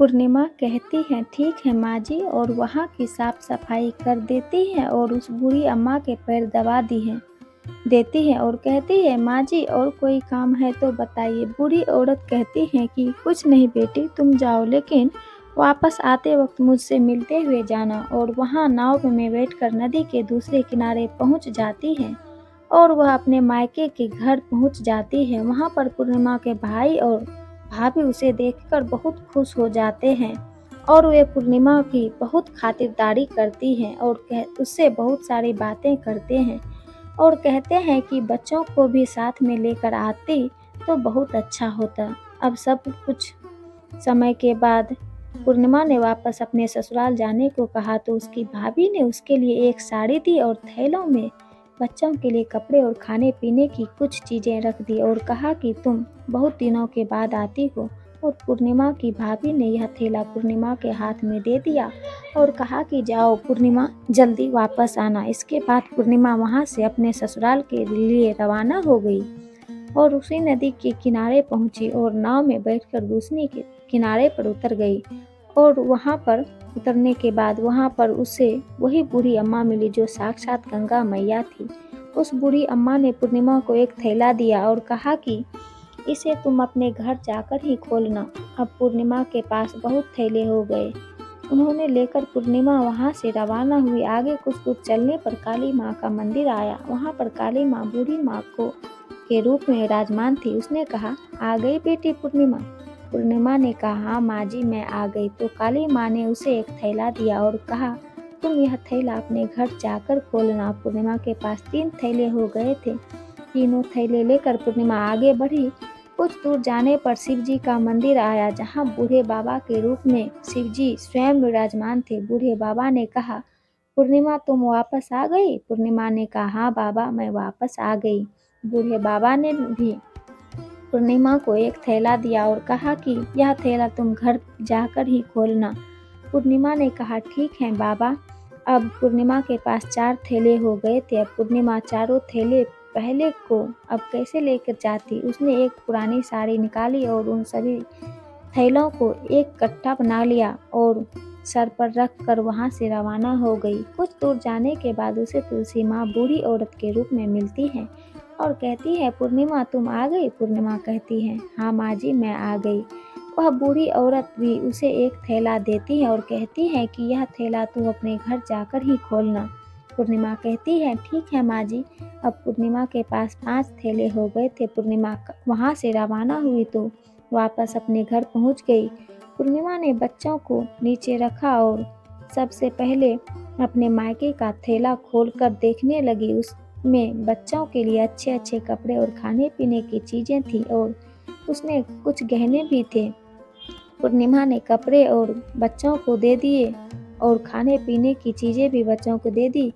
पूर्णिमा कहती है ठीक है माँ जी और वहाँ की साफ सफाई कर देती है और उस बूढ़ी अम्मा के पैर दबा देती है और कहती है माँ जी और कोई काम है तो बताइए। बूढ़ी औरत कहती है कि कुछ नहीं बेटी तुम जाओ, लेकिन वापस आते वक्त मुझसे मिलते हुए जाना। और वहाँ नाव में बैठकर नदी के दूसरे किनारे पहुँच जाती है और वह अपने मायके के घर पहुँच जाती है। वहाँ पर पूर्णिमा के भाई और भाभी उसे देखकर बहुत खुश हो जाते हैं और वे पूर्णिमा की बहुत खातिरदारी करती हैं और उससे बहुत सारी बातें करते हैं और कहते हैं कि बच्चों को भी साथ में लेकर आती तो बहुत अच्छा होता। अब सब कुछ समय के बाद पूर्णिमा ने वापस अपने ससुराल जाने को कहा तो उसकी भाभी ने उसके लिए एक साड़ी दी और थैलों में बच्चों के लिए कपड़े और खाने पीने की कुछ चीजें रख दी और कहा कि तुम बहुत दिनों के बाद आती हो। और पूर्णिमा की भाभी ने यह थैला पूर्णिमा के हाथ में दे दिया और कहा कि जाओ पूर्णिमा, जल्दी वापस आना। इसके बाद पूर्णिमा वहां से अपने ससुराल के लिए रवाना हो गई और उसी नदी के किनारे पहुंची और नाव में बैठकर दूसरे के किनारे पर उतर गई। और वहां पर उतरने के बाद वहां पर उसे वही बूढ़ी अम्मा मिली जो साक्षात गंगा मैया थी। उस बूढ़ी अम्मा ने पूर्णिमा को एक थैला दिया और कहा कि इसे तुम अपने घर जाकर ही खोलना। अब पूर्णिमा के पास बहुत थैले हो गए। उन्होंने लेकर पूर्णिमा वहां से रवाना हुई। आगे कुछ दूर चलने पर काली माँ का मंदिर आया। वहां पर काली माँ बूढ़ी माँ को के रूप में विराजमान थी। उसने कहा, आ गई बेटी पूर्णिमा। पूर्णिमा ने कहा, हाँ माँ जी मैं आ गई। तो काली माँ ने उसे एक थैला दिया और कहा, तुम यह थैला अपने घर जाकर खोलना। पूर्णिमा के पास 3 थैले हो गए थे। तीनों थैले लेकर पूर्णिमा आगे बढ़ी। कुछ दूर जाने पर शिव जी का मंदिर आया, जहाँ बूढ़े बाबा के रूप में शिव जी स्वयं विराजमान थे। बूढ़े बाबा ने कहा, पूर्णिमा तुम वापस आ गई। पूर्णिमा ने कहा, हाँ बाबा मैं वापस आ गई। बूढ़े बाबा ने भी पूर्णिमा को एक थैला दिया और कहा कि यह थैला तुम घर जाकर ही खोलना। पूर्णिमा ने कहा, ठीक है बाबा। अब पूर्णिमा के पास 4 थैले हो गए थे। अब पूर्णिमा चारों थैले पहले को अब कैसे लेकर जाती। उसने एक पुरानी साड़ी निकाली और उन सभी थैलों को एक कट्टा बना लिया और सर पर रख कर वहाँ से रवाना हो गई। कुछ दूर जाने के बाद उसे तुलसी माँ बूढ़ी औरत के रूप में मिलती है और कहती है, पूर्णिमा तुम आ गई। पूर्णिमा कहती है, हाँ माँ जी मैं आ गई। वह बूढ़ी औरत भी उसे एक थैला देती है और कहती है कि यह थैला तुम अपने घर जाकर ही खोलना। पूर्णिमा कहती है, ठीक है माँ जी। अब पूर्णिमा के पास 5 थैले हो गए थे। पूर्णिमा वहाँ से रवाना हुई तो वापस अपने घर पहुँच गई। पूर्णिमा ने बच्चों को नीचे रखा और सबसे पहले अपने मायके का थैला खोलकर देखने लगी। उसमें बच्चों के लिए अच्छे अच्छे कपड़े और खाने पीने की चीज़ें थी और उसने कुछ गहने भी थे। पूर्णिमा ने कपड़े और बच्चों को दे दिए और खाने पीने की चीज़ें भी बच्चों को दे दी।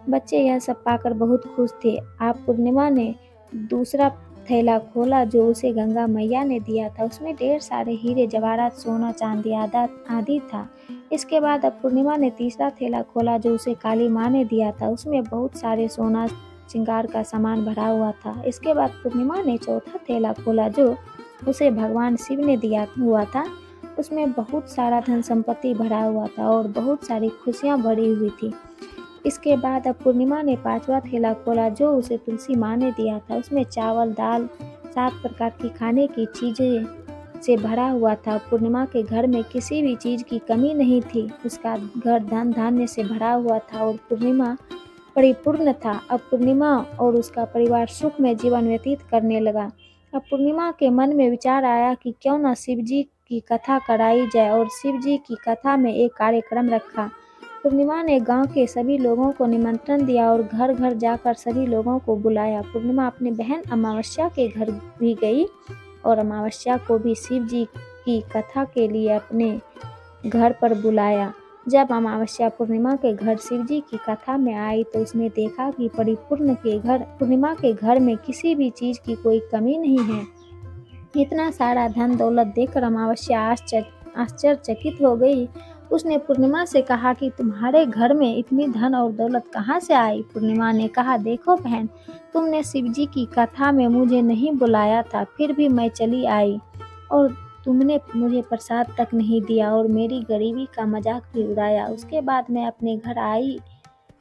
बच्चे यह सब पाकर बहुत खुश थे। आप पूर्णिमा ने दूसरा थैला खोला जो उसे गंगा मैया ने दिया था। उसमें ढेर सारे हीरे जवाहरात सोना चांदी आदि था। इसके बाद अब पूर्णिमा ने तीसरा थैला खोला जो उसे काली माँ ने दिया था। उसमें बहुत सारे सोना श्रृंगार का सामान भरा हुआ था। इसके बाद पूर्णिमा ने चौथा थैला खोला जो उसे भगवान शिव ने दिया हुआ था। उसमें बहुत सारा धन संपत्ति भरा हुआ था और बहुत सारी खुशियाँ भरी हुई थी। इसके बाद अब पूर्णिमा ने 5वां थैला खोला जो उसे तुलसी माँ ने दिया था। उसमें चावल दाल 7 प्रकार की खाने की चीज़ें से भरा हुआ था। पूर्णिमा के घर में किसी भी चीज़ की कमी नहीं थी। उसका घर धन धान्य से भरा हुआ था और पूर्णिमा परिपूर्ण था। अब पूर्णिमा और उसका परिवार सुख में जीवन व्यतीत करने लगा। अब पूर्णिमा के मन में विचार आया कि क्यों न शिव जी की कथा कराई जाए और शिव जी की कथा में एक कार्यक्रम रखा। पूर्णिमा ने गांव के सभी लोगों को निमंत्रण दिया और घर घर जाकर सभी लोगों को बुलाया। पूर्णिमा अपनी बहन अमावस्या के घर भी गई और अमावस्या को भी शिव जी की कथा के लिए अपने घर पर बुलाया। जब अमावस्या पूर्णिमा के घर शिव जी की कथा में आई तो उसने देखा कि पूर्णिमा के घर में किसी भी चीज़ की कोई कमी नहीं है। इतना सारा धन दौलत देखकर अमावस्या आश्चर्यचकित हो गई। उसने पूर्णिमा से कहा कि तुम्हारे घर में इतनी धन और दौलत कहाँ से आई। पूर्णिमा ने कहा, देखो बहन, तुमने शिव जी की कथा में मुझे नहीं बुलाया था, फिर भी मैं चली आई और तुमने मुझे प्रसाद तक नहीं दिया और मेरी गरीबी का मजाक भी उड़ाया। उसके बाद मैं अपने घर आई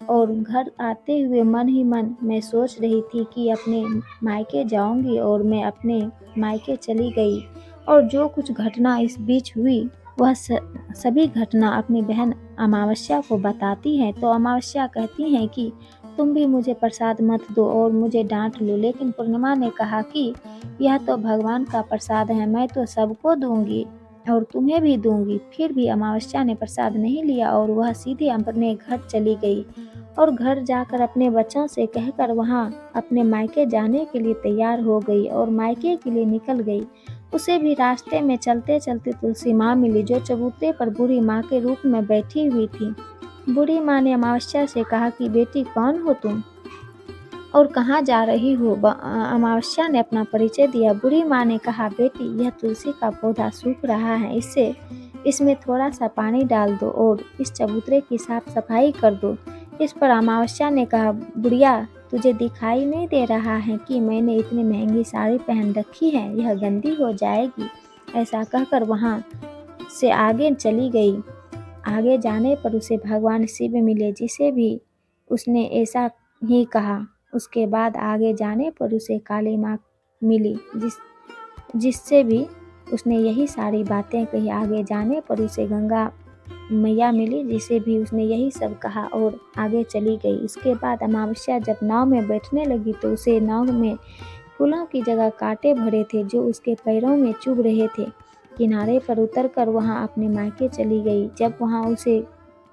और घर आते हुए मन ही मन मैं सोच रही थी कि अपने मायके जाऊंगी, और मैं अपने मायके चली गई। और जो कुछ घटना इस बीच हुई वह सभी घटना अपनी बहन अमावस्या को बताती है। तो अमावस्या कहती है कि तुम भी मुझे प्रसाद मत दो और मुझे डांट लो, लेकिन पूर्णिमा ने कहा कि यह तो भगवान का प्रसाद है, मैं तो सबको दूंगी और तुम्हें भी दूंगी। फिर भी अमावस्या ने प्रसाद नहीं लिया और वह सीधे अपने घर चली गई और घर जाकर अपने बच्चों से कहकर वहां अपने मायके जाने के लिए तैयार हो गई और मायके के लिए निकल गई। उसे भी रास्ते में चलते चलते तुलसी माँ मिली, जो चबूतरे पर बूढ़ी माँ के रूप में बैठी हुई थी। बूढ़ी माँ ने अमावस्या से कहा कि बेटी, कौन हो तुम और कहाँ जा रही हो? अमावस्या ने अपना परिचय दिया। बूढ़ी माँ ने कहा, बेटी, यह तुलसी का पौधा सूख रहा है, इसमें थोड़ा सा पानी डाल दो और इस चबूतरे की साफ सफाई कर दो। इस पर अमावस्या ने कहा, बुढ़िया, तुझे दिखाई नहीं दे रहा है कि मैंने इतनी महंगी साड़ी पहन रखी है, यह गंदी हो जाएगी। ऐसा कहकर वहाँ से आगे चली गई। आगे जाने पर उसे भगवान शिव मिले, जिसे भी उसने ऐसा ही कहा। उसके बाद आगे जाने पर उसे काली माँ मिली, जिससे भी उसने यही सारी बातें कही। आगे जाने पर उसे गंगा मैया मिली, जिसे भी उसने यही सब कहा और आगे चली गई। उसके बाद अमावस्या जब नाव में बैठने लगी तो उसे नाव में फूलों की जगह कांटे भरे थे, जो उसके पैरों में चुभ रहे थे। किनारे पर उतरकर वहां अपने मायके चली गई। जब वहां उसे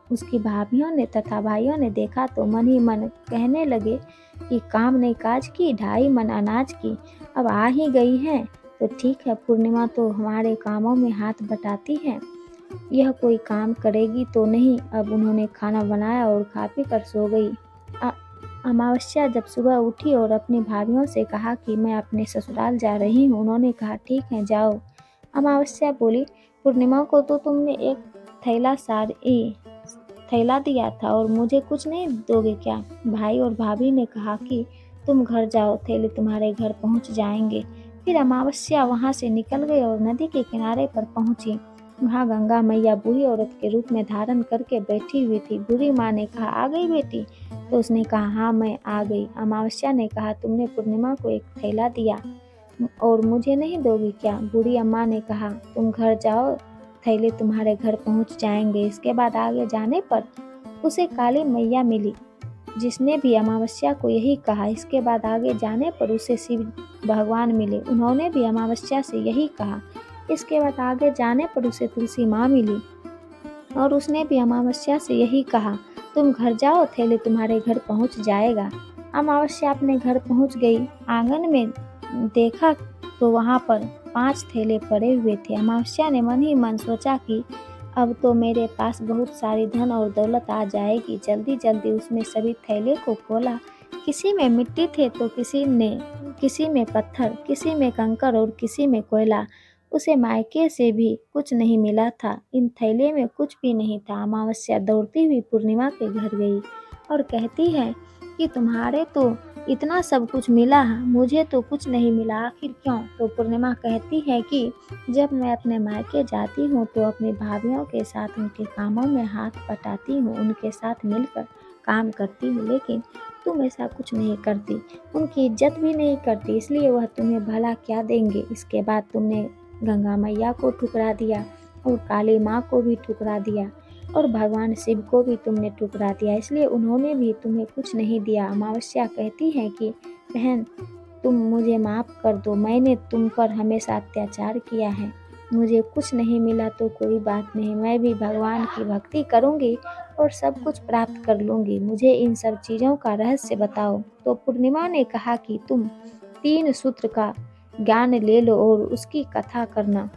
उसकी भाभियों ने तथा भाइयों ने देखा तो मन ही मन कहने लगे कि काम ने काज की, ढाई मन अनाज की। अब आ ही गई हैं तो ठीक है, पूर्णिमा तो हमारे कामों में हाथ बटाती है, यह कोई काम करेगी तो नहीं। अब उन्होंने खाना बनाया और खा पी कर सो गई। अमावस्या जब सुबह उठी और अपनी भाभियों से कहा कि मैं अपने ससुराल जा रही हूँ, उन्होंने कहा, ठीक है, जाओ। अमावस्या बोली, पूर्णिमा को तो तुमने एक थैला दिया था और मुझे कुछ नहीं दोगे क्या? भाई और भाभी ने कहा कि तुम घर जाओ, थैले तुम्हारे घर पहुंच जाएंगे। फिर अमावस्या वहां से निकल गई और नदी के किनारे पर पहुंची। वहां गंगा मैया बूढ़ी औरत के रूप में धारण करके बैठी हुई थी। बूढ़ी माँ ने कहा, आ गई बेटी? तो उसने कहा, हाँ, मैं आ गई। अमावस्या ने कहा, तुमने पूर्णिमा को एक थैला दिया और मुझे नहीं दोगी क्या? बूढ़ी अम्मा ने कहा, तुम घर जाओ, थैले तुम्हारे घर पहुंच जाएंगे। इसके बाद आगे जाने पर उसे काली मैया मिली, जिसने भी अमावस्या को यही कहा। इसके बाद आगे जाने पर उसे शिव भगवान मिले, उन्होंने भी अमावस्या से यही कहा। इसके बाद आगे जाने पर उसे तुलसी माँ मिली और उसने भी अमावस्या से यही कहा, तुम घर जाओ, थैले तुम्हारे घर पहुंच जाएगा। अमावस्या अपने घर पहुंच गई। आंगन में देखा तो वहां पर 5 थैले पड़े हुए थे। अमावस्या ने मन ही मन सोचा कि अब तो मेरे पास बहुत सारी धन और दौलत आ जाएगी। जल्दी जल्दी उसमें सभी थैले को खोला। किसी में मिट्टी थे तो किसी में पत्थर, किसी में कंकड़ और किसी में कोयला। उसे मायके से भी कुछ नहीं मिला था। इन थैले में कुछ भी नहीं था। अमावस्या दौड़ती हुई पूर्णिमा के घर गई और कहती है कि तुम्हारे तो इतना सब कुछ मिला है, मुझे तो कुछ नहीं मिला, आखिर क्यों? तो पूर्णिमा कहती है कि जब मैं अपने मायके जाती हूँ तो अपनी भाभियों के साथ उनके कामों में हाथ बटाती हूँ, उनके साथ मिलकर काम करती हूँ, लेकिन तुम ऐसा कुछ नहीं करती, उनकी इज्जत भी नहीं करती, इसलिए वह तुम्हें भला क्या देंगे। इसके बाद तुमने गंगा मैया को ठुकरा दिया और काली माँ को भी ठुकरा दिया और भगवान शिव को भी तुमने ठुकरा दिया, इसलिए उन्होंने भी तुम्हें कुछ नहीं दिया। अमावस्या कहती है कि बहन, तुम मुझे माफ़ कर दो, मैंने तुम पर हमेशा अत्याचार किया है, मुझे कुछ नहीं मिला तो कोई बात नहीं, मैं भी भगवान की भक्ति करूँगी और सब कुछ प्राप्त कर लूँगी, मुझे इन सब चीज़ों का रहस्य बताओ। तो पूर्णिमा ने कहा कि तुम 3 सूत्र का ज्ञान ले लो और उसकी कथा करना।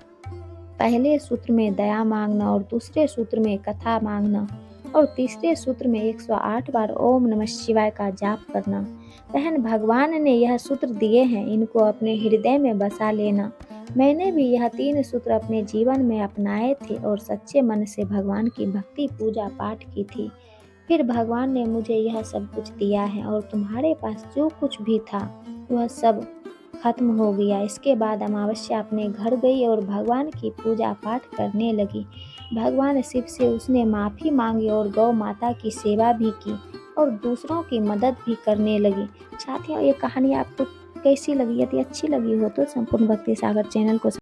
पहले सूत्र में दया मांगना और दूसरे सूत्र में कथा मांगना और तीसरे सूत्र में 108 बार ओम नमः शिवाय का जाप करना। बहन, भगवान ने यह सूत्र दिए हैं, इनको अपने हृदय में बसा लेना। मैंने भी यह 3 सूत्र अपने जीवन में अपनाए थे और सच्चे मन से भगवान की भक्ति पूजा पाठ की थी। फिर भगवान ने मुझे यह सब कुछ दिया है और तुम्हारे पास जो कुछ भी था वह सब खत्म हो गया। इसके बाद अमावस्या अपने घर गई और भगवान की पूजा पाठ करने लगी। भगवान शिव से उसने माफ़ी मांगी और गौ माता की सेवा भी की और दूसरों की मदद भी करने लगी। साथियों, ये कहानी आपको कैसी लगी? यदि अच्छी लगी हो तो संपूर्ण भक्ति सागर चैनल को